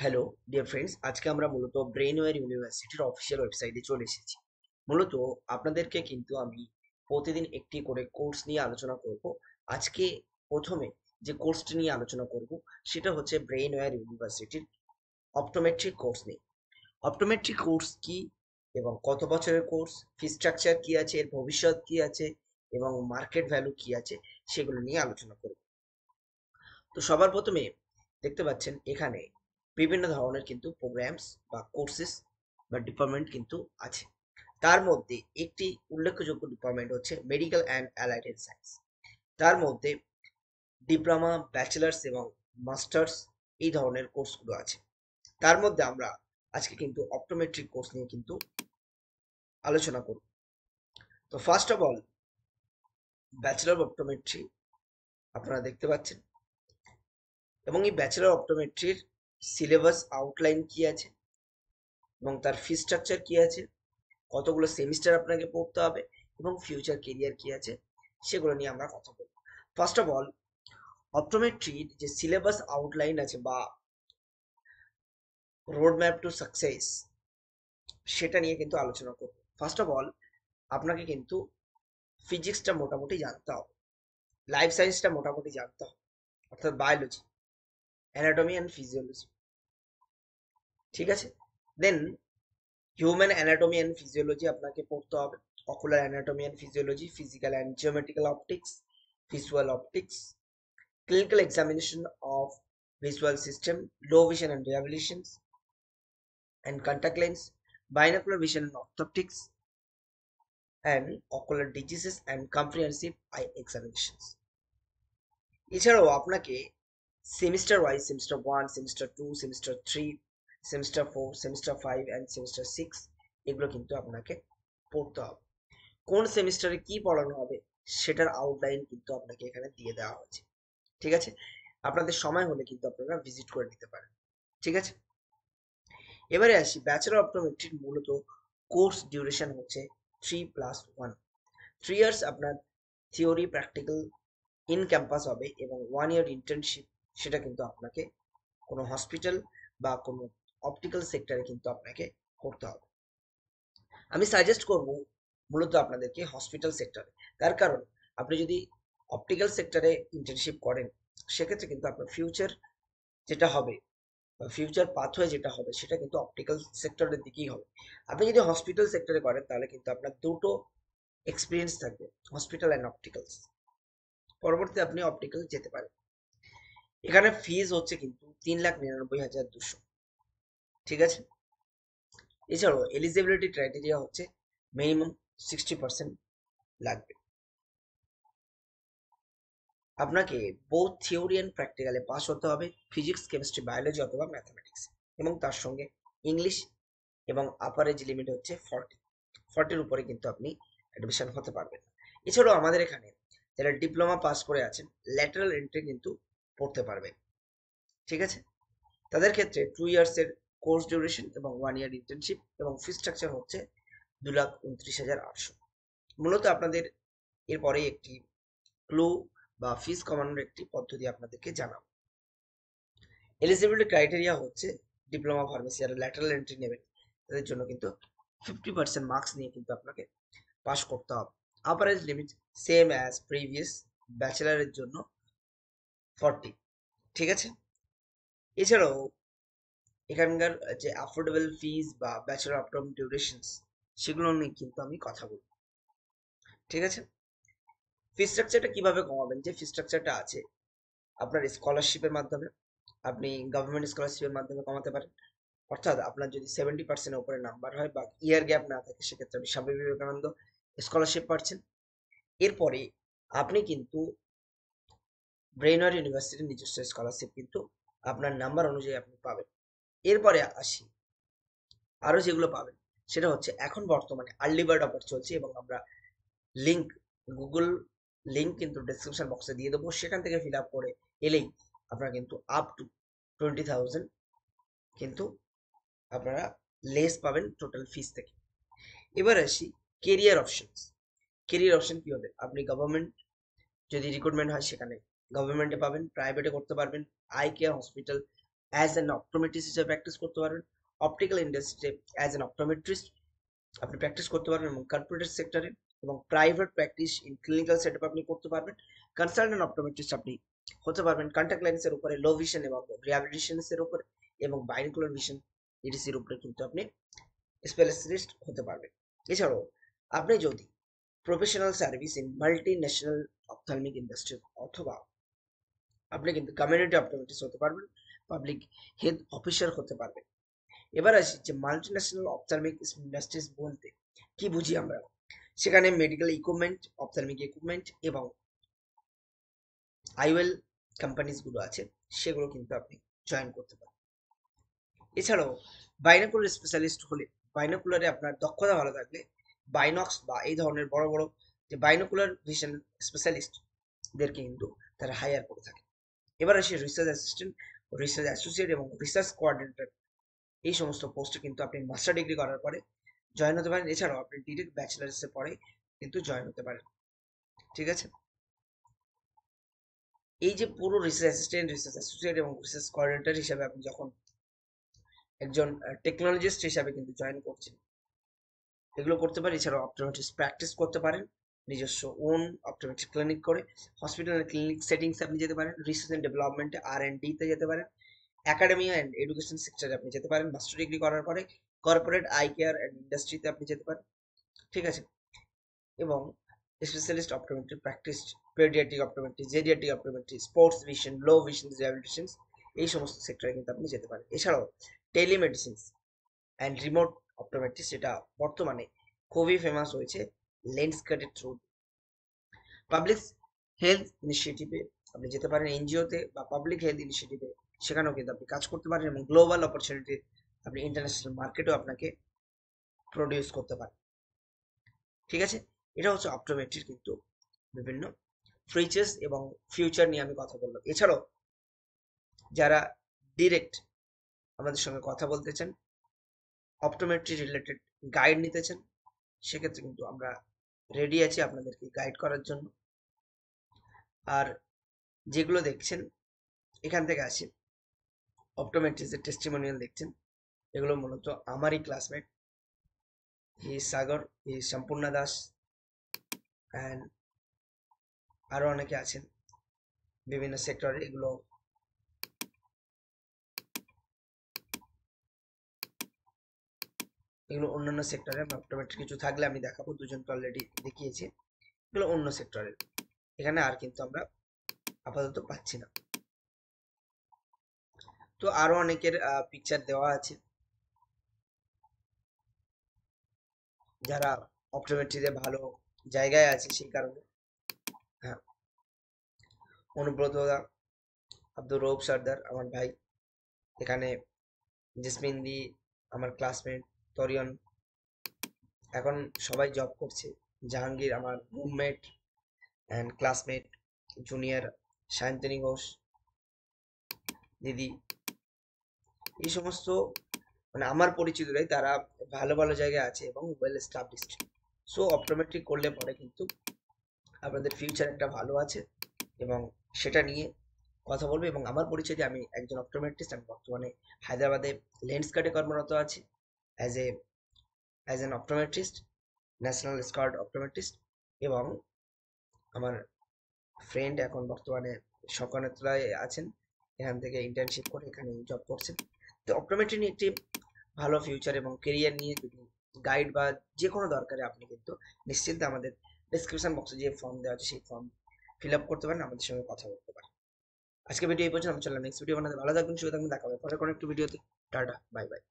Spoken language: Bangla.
হ্যালো ডিয়ার ফ্রেন্ডস, আজকে আমরা মূলত ব্রেনওয়্যার ইউনিভার্সিটির অফিসিয়াল ওয়েবসাইটে চলে এসেছি। মূলত আপনাদেরকে কিন্তু আমি প্রতিদিন একটি করে কোর্স নিয়ে আলোচনা করব। আজকে প্রথমে যে কোর্সটি নিয়ে আলোচনা করব সেটা হচ্ছে ব্রেনওয়্যার ইউনিভার্সিটির অপটোমেট্রিক কোর্স নিয়ে। অপটোমেট্রিক কোর্স কি এবং কত বছরের কোর্স, ফি স্ট্রাকচার কি আছে, এর ভবিষ্যৎ কি আছে এবং মার্কেট ভ্যালু কি আছে, সেগুলো নিয়ে আলোচনা করব। তো সবার প্রথমে দেখতে পাচ্ছেন এখানে বিভিন্ন ধরনের কিন্তু প্রোগ্রামস বা কোর্সেস বা ডিপার্টমেন্ট কিন্তু আছে। তার মধ্যে একটি উল্লেখযোগ্য ডিপার্টমেন্ট হচ্ছে medical and allied health science. তার মধ্যে ডিপ্লোমা, ব্যাচেলার্স এবং মাস্টার্স এই ধরনের কোর্সগুলো আছে। তার মধ্যে আমরা আজকে কিন্তু অপটোমেট্রিক কোর্স নিয়ে কিন্তু আলোচনা করব। তো first of all, bachelor of optometry আপনারা দেখতে পাচ্ছেন, এবং এই ব্যাচেলর অপটোমেট্রির সিলেবাস আউটলাইন কি আছে এবং তার ফি স্ট্রাকচার কি আছে, কতগুলো সেমিস্টার আপনাকে পড়তে হবে এবং ফিউচার কেরিয়ার কি আছে, সেগুলো নিয়ে আমরা কথা বলবো। ফার্স্ট অফ অল, অপটোমেট্রির যে সিলেবাস আউটলাইন আছে বা রোড ম্যাপ টু সাকসেস, সেটা নিয়ে কিন্তু আলোচনা করব। ফার্স্ট অফ অল, আপনাকে কিন্তু ফিজিক্সটা মোটামুটি জানতে হবে, লাইফ সায়েন্সটা মোটামুটি জানতে হবে, অর্থাৎ বায়োলজি, অ্যানাটমি অ্যান্ড ফিজিওলজি। ঠিক আছে? দেন হিউম্যান অ্যানাটমি অ্যান্ড ফিজিওলজি আপনাকে পড়তে হবে, ocular anatomy and physiology, physical and geometrical optics, visual optics, clinical examination of visual system, low vision and rehabilitations, and contact lens, binocular vision and optotics, and ocular diseases and comprehensive eye examinations. এছাড়াও আপনাকে semester wise, semester 1, semester 2, semester 3, semester 4, semester 5 and semester 6 এগুলো কিন্তু আপনাকে পড়তে হবে। কোন সেমিস্টারে কি পড়ানো হবে সেটার আউটলাইন কিন্তু আপনাকে এখানে দিয়ে দেওয়া হয়েছে। ঠিক আছে? আপনাদের সময় হলে কিন্তু আপনারা ভিজিট করে নিতে পারেন। ঠিক আছে? এবারে আসি, ব্যাচেলর অপটোমেট্রির মূলত কোর্স ডিউরেশন হচ্ছে 3+1। 3 ইয়ার্স আপনার থিওরি প্র্যাকটিক্যাল ইন ক্যাম্পাস হবে এবং 1 ইয়ার ইন্টার্নশিপ, সেটা কিন্তু আপনাকে কোনো হসপিটাল বা কোনো অপটিক্যাল সেক্টরে কিন্তু আপনাকে করতে হবে। আমি সাজেস্ট করব মূলত আপনাদেরকে হসপিটাল সেক্টরে। তার কারণ আপনি যদি অপটিক্যাল সেক্টরে ইন্টার্নশিপ করেন, সেক্ষেত্রে কিন্তু আপনার ফিউচার যেটা হবে বা ফিউচার পাথওয়ে যেটা হবে সেটা কিন্তু অপটিক্যাল সেক্টরের দিকেই হবে। আপনি যদি হসপিটাল সেক্টরে করেন তাহলে কিন্তু আপনার দুটো এক্সপিরিয়েন্স থাকবে, হসপিটাল অ্যান্ড অপটিক্যালস। পরবর্তীতে আপনি অপটিক্যাল যেতে পারেন। এখানে ফিজ হচ্ছে কিন্তু 3,99,200। ঠিক আছে? এছাড়াও এলিজিবিলিটি ক্রাইটেরিয়া হচ্ছে মিনিমাম 60% লাগবে। আপনাকে বোথ থিওরি অ্যান্ড প্র্যাকটিক্যালে পাস হতে হবে, ফিজিক্স, কেমিস্ট্রি, বায়োলজি অথবা ম্যাথামেটিক্স, এবং তার সঙ্গে ইংলিশ, এবং আপার এজ লিমিট হচ্ছে 40 উপরে কিন্তু আপনি অ্যাডমিশন হতে পারবেন না। এছাড়াও আমাদের এখানে যারা ডিপ্লোমা পাস করে আছেন, ল্যাটারাল এন্ট্রি কিন্তু পড়তে পারবেন। ঠিক আছে? তাদের ক্ষেত্রে 2 ইয়ার্সের কোর্স ডিউরেশন এবং 1 ইয়ার ইন্টার্নশিপ, এবং ফি স্ট্রাকচার হচ্ছে 2,29,800। মূলত আপনাদের এরপরে একটি ক্লু বা ফিস কমানোর একটি পদ্ধতি আপনাদেরকে জানাবো। এলিজিবিলিটি ক্রাইটেরিয়া হচ্ছে ডিপ্লোমা ফার্মেসি আর ল্যাটারাল এন্ট্রি নেবেন তাদের জন্য কিন্তু 50% মার্কস নিয়ে কিন্তু আপনাকে পাস করতে হবে। Upper age limit same as previous, ব্যাচেলারের জন্য 40। ঠিক আছে? এছাড়াও এখানকার যে অ্যাফোর্ডেবল ফিজ বা ব্যাচেলর অফ ডিউরেশনস, সেগুলো নিয়ে কিন্তু আমি কথা বলবো। ঠিক আছে? ফি স্ট্রাকচারটা কিভাবে কমাবেন, যে ফি স্ট্রাকচারটা আছে আপনার স্কলারশিপের মাধ্যমে, আপনি গভর্নমেন্ট স্কলারশিপের মাধ্যমে কমাতে পারেন। অর্থাৎ আপনার যদি 70% উপরে নাম্বার হয় বা ইয়ার গ্যাপ না থাকে, সেক্ষেত্রে আপনি স্বামী বিবেকানন্দ স্কলারশিপ পাচ্ছেন। এরপরে আপনি কিন্তু ব্রেনওয়্যার ইউনিভার্সিটির নিজস্ব স্কলারশিপ কিন্তু আপনার নাম্বার অনুযায়ী আপনি পাবেন। এরপরে আসি, আরো যেগুলো পাবেন সেটা হচ্ছে এখন বর্তমানে আর্লি বার্ড অফার চলছে, এবং আমরা লিঙ্ক, গুগল লিঙ্ক কিন্তু ডেসক্রিপশন বক্সে দিয়ে দেবো, সেখান থেকে ফিল আপ করে এলেই আপনারা কিন্তু আপ টু 20,000 কিন্তু আপনারা লেস পাবেন টোটাল ফিস থেকে। এবার আসি কেরিয়ার অপশনস। কেরিয়ার অপশন কি হবে, আপনি গভর্নমেন্ট যদি রিক্রুটমেন্ট হয় সেখানে গভর্নমেন্টে পাবেন, প্রাইভেটে করতে পারবেন, eye care hospital as an optometrist হিসেবে প্র্যাকটিস করতে পারবেন, অপটিক্যাল ইন্ডাস্ট্রিতে অ্যাজ অ্যান অপটোমেট্রিস্ট আপনি প্র্যাকটিস করতে পারবেন, এবং কর্পোরেট সেক্টরে এবং private practice in clinical setup আপনি করতে পারবেন। কনসালটেন্ট অপটোমেট্রিস্ট আপনি হতে পারবেন কন্ট্যাক্ট লেন্সের উপরে, লো ভিশন এবং রিহ্যাবিলিটেশনসের উপরে এবং বাইনোকুলার ভিশন ইডিসির উপরে কিন্তু আপনি স্পেশালিস্ট হতে পারবেন। এছাড়াও আপনি যদি professional service in multi national ophthalmic industry অথবা আপনি কিন্তু কমিউনিটি অপটোমেট্রিস্ট হতে পারবেন, পাবলিক হেলথ অফিসার হতে পারবেন। এবার আসি যে মাল্টি ন্যাশনাল অপথ্যালমিক ইন্ডাস্ট্রিজ বলতে কি বুঝি আমরা। সেখানে মেডিকেল ইকুইপমেন্ট, অপথ্যালমিক ইকুইপমেন্ট এবং আইওয়েল কোম্পানিজগুলো আছে, সেগুলো কিন্তু আপনি জয়েন করতে পারেন। এছাড়াও বাইনোকুলার স্পেশালিস্ট হলে, বাইনোকুলারে আপনার দক্ষতা ভালো থাকলে বাইনক্স বা এই ধরনের বড় বড় যে বাইনোকুলার ভিশন স্পেশালিস্টদেরকে কিন্তু তারা হায়ার করে থাকে। এবার আসি রিসার্চ অ্যাসিস্ট্যান্ট, রিসার্চ অ্যাসোসিয়েট এবং রিসার্চ কোঅর্ডিনেটর, এই সমস্ত পোস্টে কিন্তু আপনি মাস্টার ডিগ্রি করার পরে জয়েন হতে পারেন। এছাড়াও আপনি ডিরেক্ট ব্যাচেলার্সের পরে কিন্তু জয়েন হতে পারেন। ঠিক আছে, এই যে পুরো রিসার্চ অ্যাসিস্ট্যান্ট, রিসার্চ অ্যাসোসিয়েট এবং রিসার্চ কোঅর্ডিনেটর হিসাবে আপনি যখন একজন টেকনোলজিস্ট হিসাবে কিন্তু জয়েন করছেন, এগুলো করতে পারেন। এছাড়াও অপটোমেট্রিস্ট প্র্যাকটিস করতে পারেন নিজস্ব ওন অপটোমেট্রিক ক্লিনিক করে, হসপিটাল ক্লিনিক সেটিংস আপনি যেতে পারেন, রিসার্চ অ্যান্ড ডেভেলপমেন্টে R&D-তে যেতে পারেন, একাডেমি অ্যান্ড এডুকেশন সেক্টরে আপনি যেতে পারেন মাস্টার ডিগ্রি করার পরে, কর্পোরেট আই কেয়ার অ্যান্ড ইন্ডাস্ট্রিতে আপনি যেতে পারেন। ঠিক আছে, এবং specialist optometry practice, pediatric optometry, geriatric optometry, sports vision, low vision rehabilitation, এই সমস্ত সেক্টরে কিন্তু আপনি যেতে পারেন। এছাড়াও টেলিমেডিসিন অ্যান্ড রিমোট অপটোমেট্রি, সেটা বর্তমানে খুবই ফেমাস হয়েছে লেন্সকার্টের থ্রু। পাবলিক হেলথ ইনিশিয়েটিভে আপনি যেতে পারেন, এনজিওতে বা পাবলিক হেলথ ইনিশিয়েটিভে, সেখানেও কিন্তু আপনি কাজ করতে পারেন এবং গ্লোবাল অপরচুনিটি আপনি ইন্টারন্যাশনাল মার্কেটেও আপনাকে প্রডিউস করতে পারেন। ঠিক আছে, এটা হচ্ছে অপটোমেট্রির কিন্তু বিভিন্ন ফিচার্স এবং ফিউচার নিয়ে আমি কথা বললাম। এছাড়াও যারা ডিরেক্ট আমাদের সঙ্গে কথা বলতে চান, অপটোমেট্রি রিলেটেড গাইড নিতে চান, সেক্ষেত্রে কিন্তু আমরা রেডি আছি আপনাদেরকে গাইড করার জন্য। আর যেগুলো দেখছেন এখান থেকে আসে অপটোমেট্রিস্টের টেস্টিমোনিয়াল দেখছেন, এগুলো মূলত আমারই classmate, he Sagar, he Sampurna Das, and আরও অনেকে আছেন বিভিন্ন সেক্টরে। এগুলো এগুলো অন্যান্য সেক্টরে, আমি অপটোমেট্রি কিছু থাকলে আমি দেখাবো, দুজনকে অলরেডি দেখিয়েছি, এগুলো অন্য সেক্টরের, এখানে আর কিন্তু আমরা আপাতত পাচ্ছি না। তো আরো অনেকের পিকচার দেওয়া আছে যারা অপটোমেট্রিতে ভালো জায়গায় আছে, সেই কারণে। হ্যাঁ, অনুব্রত দা, আব্দুর রৌফ সর্দার আমার ভাই, এখানে জেসমিন দি আমার ক্লাসমেট, তরিয়ন এখন সবাই জব করছে, জাহাঙ্গীর আমার roommate and classmate junior, Sayantani Ghosh দিদি, এই সমস্ত মানে আমার পরিচিতরাই, তারা ভালো ভালো জায়গায় আছে এবং ওয়েল এস্টাবলিশড। সো অপটোমেট্রি করলে পরে কিন্তু আপনাদের ফিউচার একটা ভালো আছে, এবং সেটা নিয়ে কথা বলবো। এবং আমার পরিচয়, আমি একজন অপটোমেট্রিস্ট, আমি বর্তমানে হায়দ্রাবাদে লেন্স কার্টে কর্মরত আছি as an optometrist, national skirt optometrist. এবং আমার ফ্রেন্ড এখন বর্তমানে শঙ্করনেত্রায় আছেন, এখান থেকে ইন্টার্নশিপ করে এখানে জব করছেন। তো অপটোমেট্রি নিয়ে একটি ভালো ফিউচার এবং কেরিয়ার নিয়ে যদি গাইড বা যে কোনো দরকারে আপনি কিন্তু নিশ্চিন্তে আমাদের ডিসক্রিপশন বক্সে যে ফর্ম দেওয়া আছে সেই ফর্ম ফিল আপ করতে পারেন, আমাদের সঙ্গে কথা বলতে পারেন। আজকে ভিডিও এই পর্যন্ত, আমি চললাম নেক্সট ভিডিও বানাতে। ভালো থাকবেন, সুস্থ থাকবেন, দেখা হবে পরে কোনো একটি ভিডিওতে। Tata, bye bye.